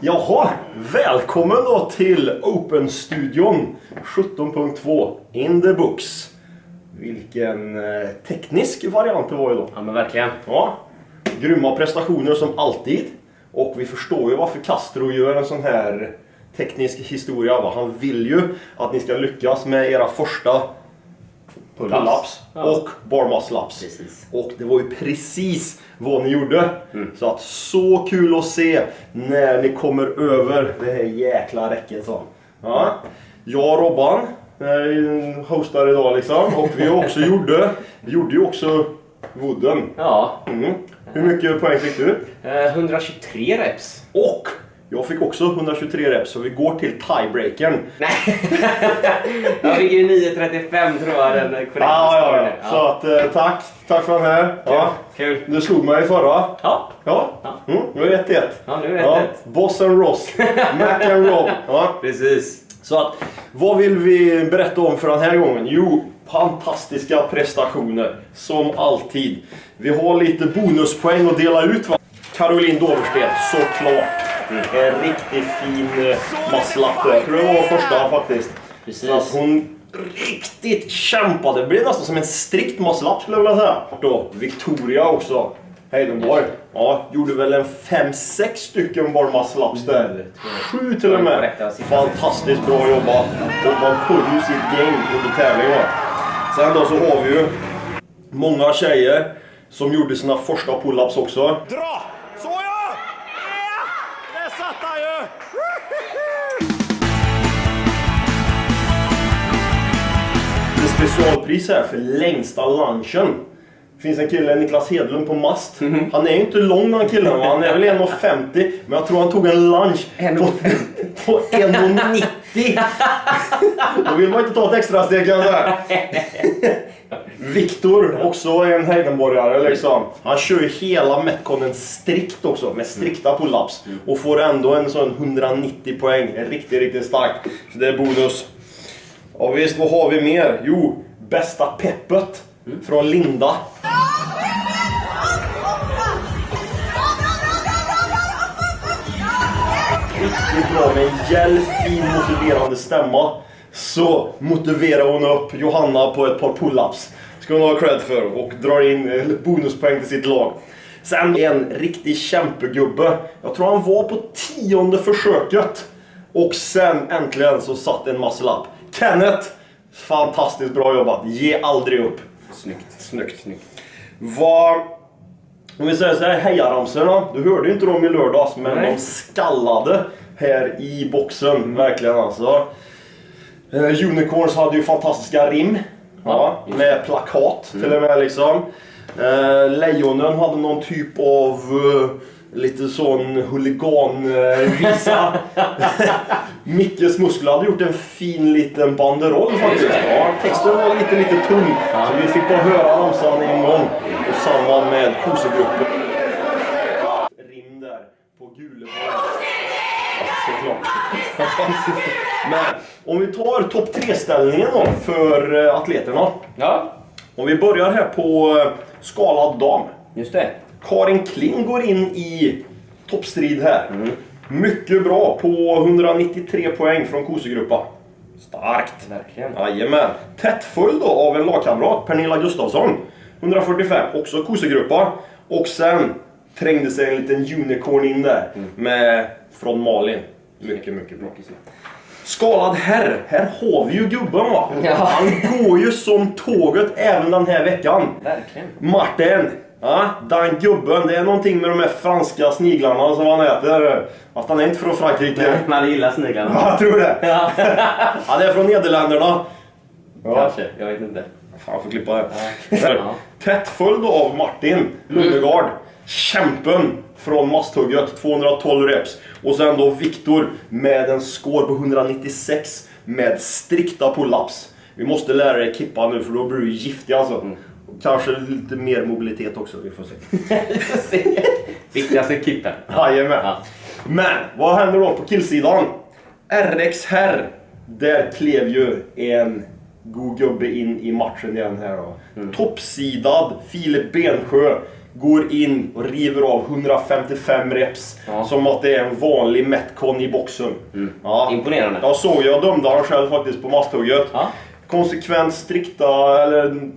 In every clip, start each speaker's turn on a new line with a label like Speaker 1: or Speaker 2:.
Speaker 1: Jaha, välkommen då till Open-studion 17.2 in the books. Vilken teknisk variant det var ju då.
Speaker 2: Ja men verkligen.
Speaker 1: Ja, grymma prestationer som alltid. Och vi förstår ju varför Castro gör en sån här teknisk historia. Va? Han vill ju att ni ska lyckas med era första pull-ups och bar muscle-ups.
Speaker 2: Precis.
Speaker 1: Och det var ju precis vad ni gjorde. Så att så kul att se när ni kommer över det här jäkla räcket. Så. Ja. Jag och Robban hostar idag liksom. Och vi gjorde ju också wooden.
Speaker 2: Ja.
Speaker 1: Hur mycket poäng fick du?
Speaker 2: 123 reps.
Speaker 1: Och jag fick också 123 reps, så vi går till tiebreakern.
Speaker 2: Nej. Jag fick ju 9.35 tror jag den korrekta
Speaker 1: Ja.
Speaker 2: ja.
Speaker 1: Så att tack för den här. Ja.
Speaker 2: Kul.
Speaker 1: Du slog mig i förra.
Speaker 2: Ja.
Speaker 1: Nu är det 1-1.
Speaker 2: Ja, nu är det 1-1.
Speaker 1: Boss and Ross. Mac and Rob. Ja.
Speaker 2: Precis.
Speaker 1: Så att, vad vill vi berätta om för den här gången? Jo, fantastiska prestationer. Som alltid. Vi har lite bonuspoäng att dela ut. Va? Caroline Doverstedt, såklart. En riktigt fin masslapp. Jag tror det var första faktiskt.
Speaker 2: Precis.
Speaker 1: Så att hon riktigt kämpade. Det blev nästan som en strikt masslapp skulle jag vilja säga. Då, Victoria också. Heidenborg. Ja, gjorde väl en 5-6 stycken bar muscle-ups där. 7 till och med. Fantastiskt bra jobbat. Och man höll ju sitt game under tävlingen. Sen då så har vi ju många tjejer som gjorde sina första pull-ups också. Dra! Så ja! Det satt han ju! Det är specialpris här för längsta lunchen. Det finns en kille, Niklas Hedlund på mast. Han är ju inte lång den killen, han är väl 1,50. Men jag tror han tog en lunch på 1,90. Då vill man inte ta ett extra steg där. Viktor, också en Heidenborgare liksom. Han kör ju hela Metconen strikt också, med strikta pull-ups. Och får ändå en sån 190 poäng. Riktigt starkt. Så det är bonus. Och visst, vad har vi mer? Jo, bästa peppet från Linda. Riktigt bra med en gäll, fin, motiverande stämma. Så motiverar hon upp Johanna på ett par pull-ups. Ska hon ha cred för. Och drar in bonuspoäng till sitt lag. Sen en riktig kämpegubbe. Jag tror han var på 10:e försöket. Och sen äntligen så satt en muscle-up. Kenneth, fantastiskt bra jobbat. Ge aldrig upp. Snyggt. Vad... Om vi säger så här, hejaramserna. Du hörde inte dem i lördags, men de skallade här i boxen. Verkligen alltså. Unicorns hade ju fantastiska rim. Ja, med plakat till och med liksom. Lejonen hade någon typ av lite sån huliganvisa. Mickes muskler hade gjort en fin liten banderoll faktiskt. Ja, texten var lite tung. Så vi fick bara höra ramsan en gång. Och samman med kosegruppen. Rim där på Guleborg. Såklart. Men om vi tar topp 3-ställningen då för atleterna.
Speaker 2: Ja.
Speaker 1: Om vi börjar här på skalad dam.
Speaker 2: Just det.
Speaker 1: Karin Kling går in i toppstrid här. Mycket bra på 193 poäng från kosegruppa. Starkt.
Speaker 2: Verkligen.
Speaker 1: Jajamän. Tätt följd då av en lagkamrat, Pernilla Gustafsson. 145, också kosegruppa. Och sen trängde sig en liten unicorn in där med från Malin. Mycket bra. Skalad herr. Här har vi ju gubben va?
Speaker 2: Ja.
Speaker 1: Han går ju som tåget även den här veckan.
Speaker 2: Verkligen.
Speaker 1: Martin. Ja, den gubben. Det är någonting med de här franska sniglarna som han äter. Fast han är inte från Frankrike.
Speaker 2: Nej, man gillar sniglarna.
Speaker 1: Ja, jag tror det.
Speaker 2: Ja.
Speaker 1: Han är från Nederländerna. Ja.
Speaker 2: Kanske, jag vet inte.
Speaker 1: Fan, jag får klippa det.
Speaker 2: Ja.
Speaker 1: Tätt följd av Martin Lundegård. Kämpen från masthugget, 212 reps. Och sen då Viktor med en score på 196 med strikta pull-ups. Vi måste lära dig kippa nu för då blir du giftig alltså. Kanske lite mer mobilitet också, vi får se.
Speaker 2: Viktigaste kippen.
Speaker 1: Jajamän.
Speaker 2: Ja.
Speaker 1: Men, vad händer då på killsidan? RX herr. Där klev ju en god gubbe in i matchen igen här då. Toppsidad Filip Bensjö går in och river av 155 reps. Som att det är en vanlig Metcon i boxen. Ja.
Speaker 2: Imponerande.
Speaker 1: Jag dömde han själv faktiskt på masthugget. Konsekvent strikta, eller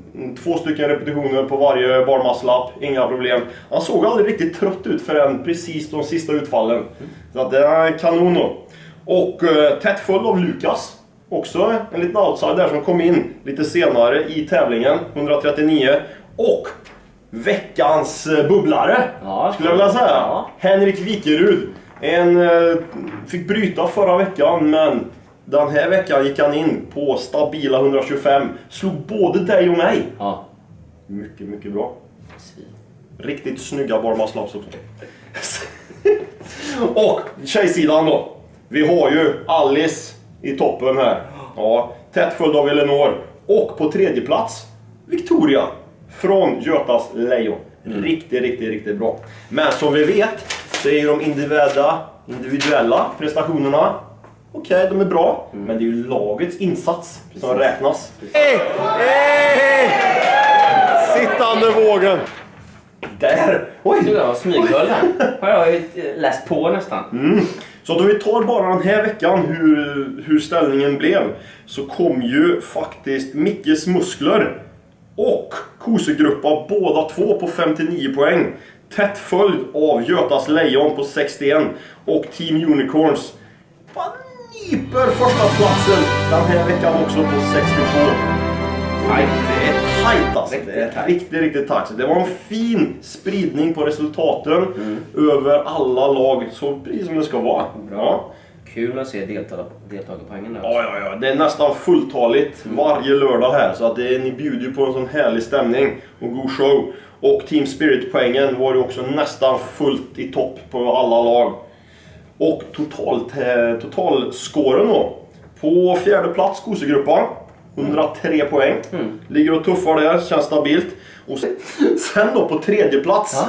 Speaker 1: 2 stycken repetitioner på varje barmaslapp, inga problem. Han såg aldrig riktigt trött ut förrän precis de sista utfallen. Så att det är kanon då. Och tätt följd av Lukas. Också en liten outsider som kom in lite senare i tävlingen, 139. Och veckans bubblare, skulle jag vilja säga. Henrik Wikerud. Fick bryta förra veckan, men den här veckan gick han in på stabila 125. Slog både dig och mig. Mycket, mycket bra. Riktigt snygga barmaslaps också. Och tjejsidan då. Vi har ju Alice i toppen här. Tätt följd av Eleanor. Och på tredje plats Victoria från Götas Lejon. Riktigt bra. Men som vi vet så är ju de individuella prestationerna okej, de är bra. Men det är ju lagets insats som räknas. Sittande vågen. Där! Oj!
Speaker 2: Du har smyghöll här. Har jag ju läst på nästan.
Speaker 1: Så då vi tar bara den här veckan hur ställningen blev, så kom ju faktiskt Mickes Muskler och Kosegruppa båda två på 59 poäng. Tätt följd av Götas Lejon på 61 och Team Unicorns nyper första platsen den här veckan också på 62. Det är tajt alltså. Det är riktigt tajt. Det var en fin spridning på resultaten över alla lag, så precis som det ska vara.
Speaker 2: Bra. Kul att se deltagarpoängen där.
Speaker 1: Ja. Det är nästan fulltaligt varje lördag här, så att ni bjuder ju på en sån härlig stämning och god show. Och Team Spirit-poängen var ju också nästan fullt i topp på alla lag. Och totalscoren då. På fjärde plats Kosegruppan. 103 poäng. Ligger och tuffar där, känns stabilt. Och sen då på tredje plats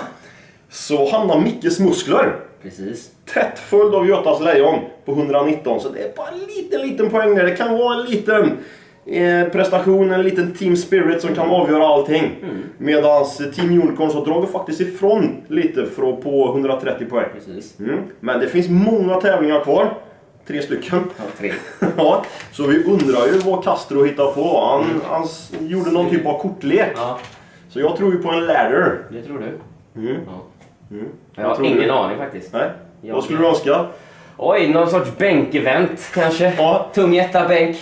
Speaker 1: så hamnar Mickes Muskler.
Speaker 2: Precis.
Speaker 1: Tätt följd av Götas Lejon på 119. Så det är bara en liten poäng där. Det kan vara en liten prestation, en liten team spirit som kan avgöra allting. Medans Team Unicorns har dragit faktiskt ifrån lite på 130 poäng.
Speaker 2: Precis.
Speaker 1: Men det finns många tävlingar kvar. 3 stycken.
Speaker 2: Ja, 3.
Speaker 1: Ja, så vi undrar ju vad Castro hittar på. Han gjorde någon typ av kortlek. Så jag tror ju på en ladder.
Speaker 2: Det tror du?
Speaker 1: Jag
Speaker 2: har ingen aning faktiskt.
Speaker 1: Nej. Vad skulle du önska?
Speaker 2: Oj, någon sorts bänkevent kanske. Tung jätta-bänk.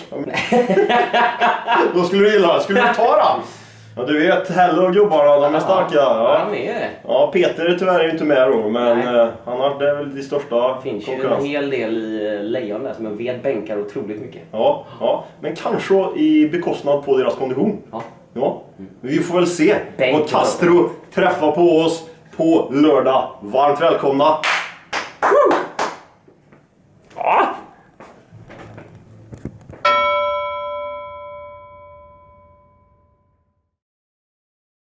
Speaker 1: Då skulle du gilla. Skulle du ta den? Ja, du vet, Helle och gubbarna, de är starka.
Speaker 2: Ja, de är det.
Speaker 1: Ja, Peter är tyvärr inte med då, men han är väl de största.
Speaker 2: Det finns ju en hel del i Lejon där som vet bänkar otroligt mycket.
Speaker 1: Ja, men kanske i bekostnad på deras kondition. Ja. Vi får väl se vad Castro träffar på oss på lördag. Varmt välkomna!